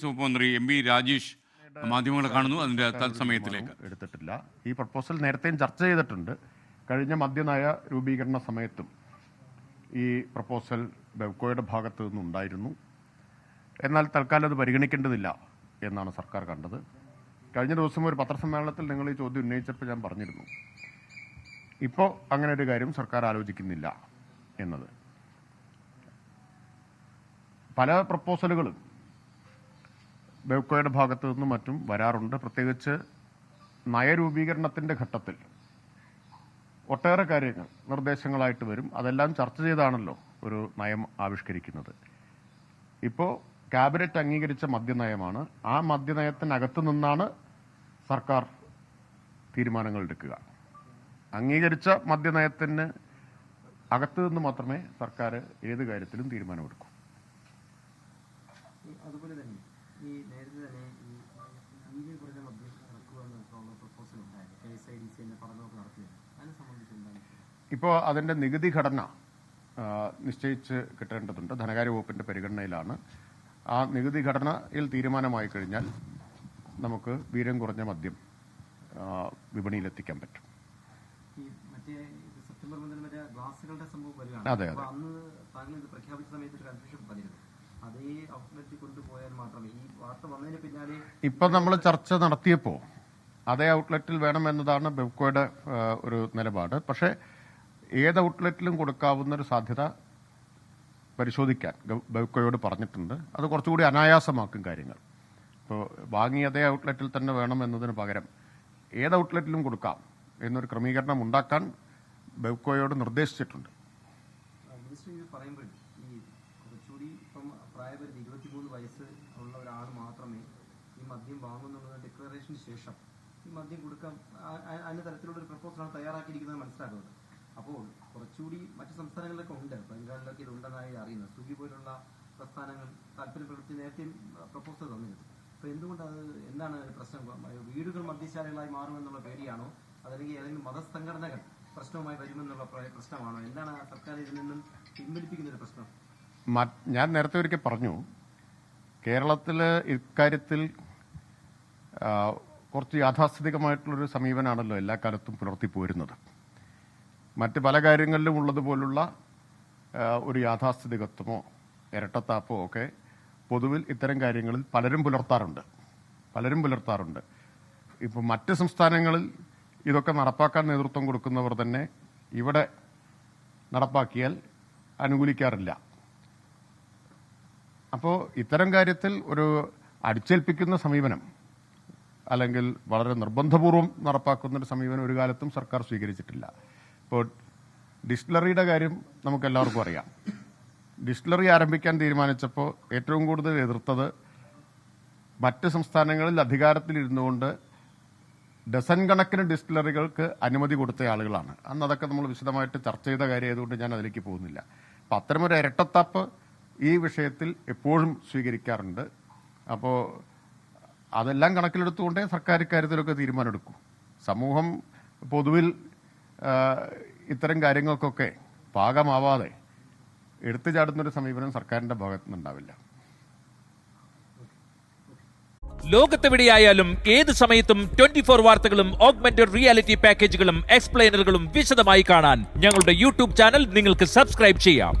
ഉപമന്ത്രി M V Rajesh മാധ്യമങ്ങളെ കാണുന്നു. അതിന്റെ തത്സമയത്തിലേക്ക് എടുത്തിട്ടില്ല. ഈ പ്രപ്പോസൽ നേരത്തെയും ചർച്ച ചെയ്തിട്ടുണ്ട്. കഴിഞ്ഞ മദ്യനയ രൂപീകരണ സമയത്തും ഈ പ്രപ്പോസൽ ബെവ്കോയുടെ ഭാഗത്ത് നിന്നുണ്ടായിരുന്നു. എന്നാൽ തൽക്കാലം അത് പരിഗണിക്കേണ്ടതില്ല എന്നാണ് സർക്കാർ കണ്ടത്. കഴിഞ്ഞ ദിവസം ഒരു പത്രസമ്മേളനത്തിൽ നിങ്ങൾ ഈ ചോദ്യം ഉന്നയിച്ചപ്പോൾ ഞാൻ പറഞ്ഞിരുന്നു, ഇപ്പോൾ അങ്ങനെ ഒരു കാര്യം സർക്കാർ ആലോചിക്കുന്നില്ല എന്നത്. പല പ്രപ്പോസലുകളും ബെവ്കോയുടെ ഭാഗത്തു നിന്നും മറ്റും വരാറുണ്ട്. പ്രത്യേകിച്ച് നയരൂപീകരണത്തിൻ്റെ ഘട്ടത്തിൽ ഒട്ടേറെ കാര്യങ്ങൾ നിർദ്ദേശങ്ങളായിട്ട് വരും. അതെല്ലാം ചർച്ച ചെയ്താണല്ലോ ഒരു നയം ആവിഷ്കരിക്കുന്നത്. ഇപ്പോൾ ക്യാബിനറ്റ് അംഗീകരിച്ച മദ്യനയമാണ്. ആ മദ്യനയത്തിനകത്തു നിന്നാണ് സർക്കാർ തീരുമാനങ്ങൾ എടുക്കുക. അംഗീകരിച്ച മദ്യനയത്തിന് അകത്തു നിന്ന് മാത്രമേ സർക്കാർ ഏത് കാര്യത്തിലും തീരുമാനമെടുക്കൂ. അതുപോലെ തന്നെ ഈ നേരത്തെ തന്നെ ഈ വീര്യം കുറഞ്ഞ മദ്യം ഇറക്കുക എന്നുള്ള പ്രപ്പോസൽ ഉണ്ടായിരുന്നു. KSIDC എന്ന പഠനമൊക്കെ നടത്തിയത് അതിനെ സംബന്ധിച്ച് എന്താണ് ഇപ്പോൾ അതിൻ്റെ നികുതി ഘടന നിശ്ചയിച്ച് കിട്ടേണ്ടതുണ്ട്. ധനകാര്യ വകുപ്പിൻ്റെ പരിഗണനയിലാണ്. ആ നികുതി ഘടനയിൽ തീരുമാനമായി കഴിഞ്ഞാൽ നമുക്ക് വീര്യം കുറഞ്ഞ മദ്യം വിപണിയിലെത്തിക്കാൻ പറ്റും. ഈ മറ്റേ സെപ്റ്റംബർ മുതൽ വരെ ഗ്ലാസുകളുടെ സംഭവം വരികയാണ്. അതെ. അന്ന് താങ്കൾ ഇത് പ്രഖ്യാപിച്ച സമയത്ത് ഒരു കൺഫ്യൂഷൻ പറഞ്ഞിരുന്നു. അതേ ഔട്ട്ലെറ്റിൽ കൊണ്ടുപോയാൽ മാത്രമേ ഈ വാർത്ത വന്നതിന് പിന്നാലെ ഇപ്പം നമ്മൾ ചർച്ച നടത്തിയപ്പോൾ അതേ ഔട്ട്ലെറ്റിൽ വേണമെന്നതാണ് ബെവ്കോയുടെ ഒരു നിലപാട്. പക്ഷേ ഏത് ഔട്ട്ലെറ്റിലും കൊടുക്കാവുന്ന ഒരു സാധ്യത പരിശോധിക്കാൻ ബെവ്കോയോട് പറഞ്ഞിട്ടുണ്ട്. അത് കുറച്ചുകൂടി അനായാസമാക്കും കാര്യങ്ങൾ. ഇപ്പോൾ വാങ്ങി അതേ ഔട്ട്ലെറ്റിൽ തന്നെ വേണം എന്നതിന് പകരം ഏത് ഔട്ട്ലെറ്റിലും കൊടുക്കാം എന്നൊരു ക്രമീകരണം ഉണ്ടാക്കാൻ ബെവ്കോയോട് നിർദ്ദേശിച്ചിട്ടുണ്ട്. പറയുമ്പോൾ ഈ കുറച്ചുകൂടി ഇപ്പം പ്രായപരിധി 23 വയസ്സ് ഉള്ള ഒരാൾ മാത്രമേ ഈ മദ്യം വാങ്ങുന്നുള്ള ഡിക്ലറേഷന് ശേഷം ഈ മദ്യം കൊടുക്കാൻ അതിന് തരത്തിലുള്ള ഒരു പ്രപ്പോസലാണ് തയ്യാറാക്കിയിരിക്കുന്നത് മനസ്സിലാക്കുന്നത്. അപ്പോൾ കുറച്ചുകൂടി മറ്റു സംസ്ഥാനങ്ങളിലൊക്കെ ഉണ്ട്, ബംഗാളിലൊക്കെ ഇതുണ്ടെന്നായി അറിയുന്നത്. സ്വിഗ്ഗി പോലുള്ള പ്രസ്ഥാനങ്ങൾ താല്പര്യം പ്രവൃത്തി നേരത്തെയും പ്രപ്പോസൽ തന്നിരുന്നു. അപ്പോൾ എന്തുകൊണ്ട് അത് എന്താണ് പ്രശ്നം? വീടുകൾ മദ്യശാലകളായി മാറുമെന്നുള്ള പേടിയാണോ, അതല്ലെങ്കിൽ ഏതെങ്കിലും മതസംഘടനകൾ പ്രശ്നവുമായി വരുമെന്നുള്ള പ്രശ്നമാണോ? എന്താണ് സർക്കാർ ഇതിൽ നിന്നും പിൻവലിപ്പിക്കുന്ന ഒരു പ്രശ്നം? ഞാൻ നേരത്തെ ഒരിക്കൽ പറഞ്ഞു, കേരളത്തിൽ ഇക്കാര്യത്തിൽ കുറച്ച് യാഥാസ്ഥിതികമായിട്ടുള്ളൊരു സമീപനമാണല്ലോ എല്ലാ കാലത്തും പുലർത്തിപ്പോരുന്നത്. മറ്റ് പല കാര്യങ്ങളിലും ഉള്ളതുപോലുള്ള ഒരു യാഥാസ്ഥിതികത്വമോ ഇരട്ടത്താപ്പോ ഒക്കെ പൊതുവിൽ ഇത്തരം കാര്യങ്ങളിൽ പലരും പുലർത്താറുണ്ട്. ഇപ്പോൾ മറ്റ് സംസ്ഥാനങ്ങളിൽ ഇതൊക്കെ നടപ്പാക്കാൻ നേതൃത്വം കൊടുക്കുന്നവർ തന്നെ ഇവിടെ നടപ്പാക്കിയാൽ അനുകൂലിക്കാറില്ല. അപ്പോൾ ഇത്തരം കാര്യത്തിൽ ഒരു അടിച്ചേൽപ്പിക്കുന്ന സമീപനം അല്ലെങ്കിൽ വളരെ നിർബന്ധപൂർവ്വം നടപ്പാക്കുന്നൊരു സമീപനം ഒരു കാലത്തും സർക്കാർ സ്വീകരിച്ചിട്ടില്ല. ഇപ്പോൾ ഡിസ്റ്റിലറിയുടെ കാര്യം നമുക്കെല്ലാവർക്കും അറിയാം. ഡിസ്റ്റിലറി ആരംഭിക്കാൻ തീരുമാനിച്ചപ്പോൾ ഏറ്റവും കൂടുതൽ എതിർത്തത് മറ്റ് സംസ്ഥാനങ്ങളിൽ അധികാരത്തിലിരുന്നുകൊണ്ട് ഡസൻ കണക്കിന് ഡിസ്റ്റിലറികൾക്ക് അനുമതി കൊടുത്ത ആളുകളാണ്. അന്ന് അതൊക്കെ നമ്മൾ വിശദമായിട്ട് ചർച്ച ചെയ്ത കാര്യമായതുകൊണ്ട് ഞാൻ അതിലേക്ക് പോകുന്നില്ല. അപ്പം അത്തരമൊരു ഇരട്ടത്താപ്പ് ഈ വിഷയത്തിൽ എപ്പോഴും സ്വീകരിക്കാറുണ്ട്. അപ്പോൾ അതെല്ലാം കണക്കിലെടുത്തുകൊണ്ടേ സർക്കാർ ഇക്കാര്യത്തിലൊക്കെ തീരുമാനമെടുക്കും. സമൂഹം പൊതുവിൽ ഇത്തരം കാര്യങ്ങൾക്കൊക്കെ പാകമാവാതെ എടുത്തു ചാടുന്നൊരു സമീപനം സർക്കാരിൻ്റെ ഭാഗത്തു നിന്നുണ്ടാവില്ല. ലോകത്തെവിടെയായാലും ഏത് സമയത്തും 24 വാർത്തകളും ഓഗ്മെന്റഡ് റിയാലിറ്റി പാക്കേജുകളും എക്സ്പ്ലെയിനറുകളും വിശദമായി കാണാൻ ഞങ്ങളുടെ യൂട്യൂബ് ചാനൽ നിങ്ങൾക്ക് സബ്സ്ക്രൈബ് ചെയ്യാം.